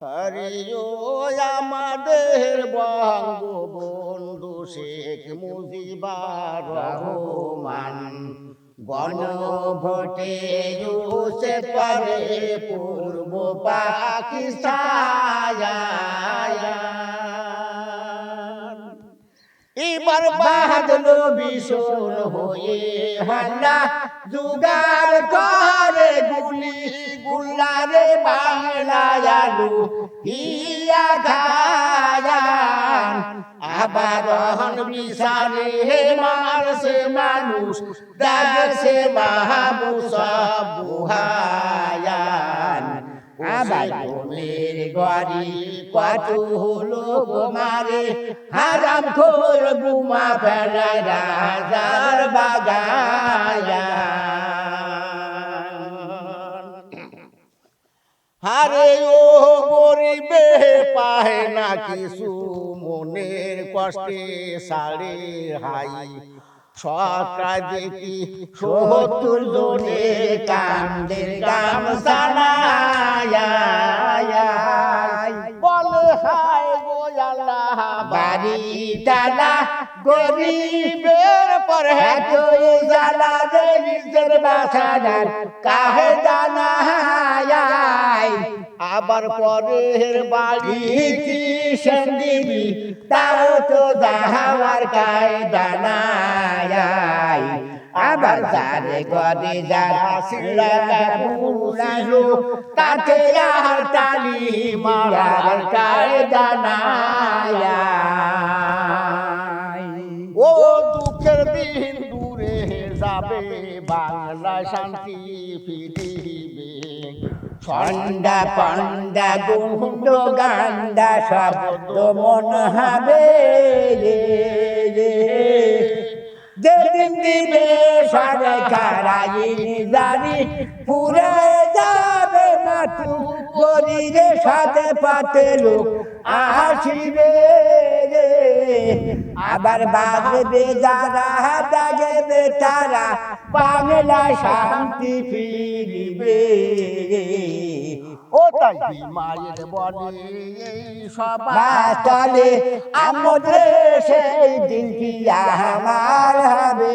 হরিও আমাদের বঙ্গবন্ধু শেখ মুজিবুর রহমান গণভোটে সে পারে পূর্ব পাকিস্তান এবার বাহাদুর ভীষণ হয়ে হাল্লা জুগার করে গুলি গুল্লারে বাংলায়ালু হিয়া খায়ান আবার হন বিশালে মারছে মানুষ দাগছে মাহবুসা বুহায়ান আবার ঘুমের গড়ি কত হলো মারে হারাম খোর গুমা ফেলা রাজার বাগান হারে ও গরিবে পাহে না কিছু মনের কষ্টে সাড়ে হাই সরকার দেখি ৭০ জনে কান্দের গাম সানায় বলে হায় গো আল্লাহ বাড়ি টালা গরিবের পর হেতই জ্বালা রে নিজের বাসাদার কাহে জানায় আবার পরের বাড়ি কি সন্দীপি তাও তো যাহার কায়দা নাই আবার যারে গরে যারা সিলাকা পুরালো তাতে আর তালি মারার কায়দা নাই ও দুঃখের দিন দূরে যাবে বাংলায় শান্তি ফিরিবে সন্ধ্যা পান্ডা গুন্ড গান্ডা শব্দ মন হবে যেদিন দিবে সরকার জানি পুরে যাবে মাটু গরিরে সাথে পাতে লোক আসিবে আবার বাজবে যারা জাগবে তারা বাংলা শান্তি ফিরিবে ও তাই মায়ের বলে সবাই চলে আমাদের সেই দিন কি আমার হবে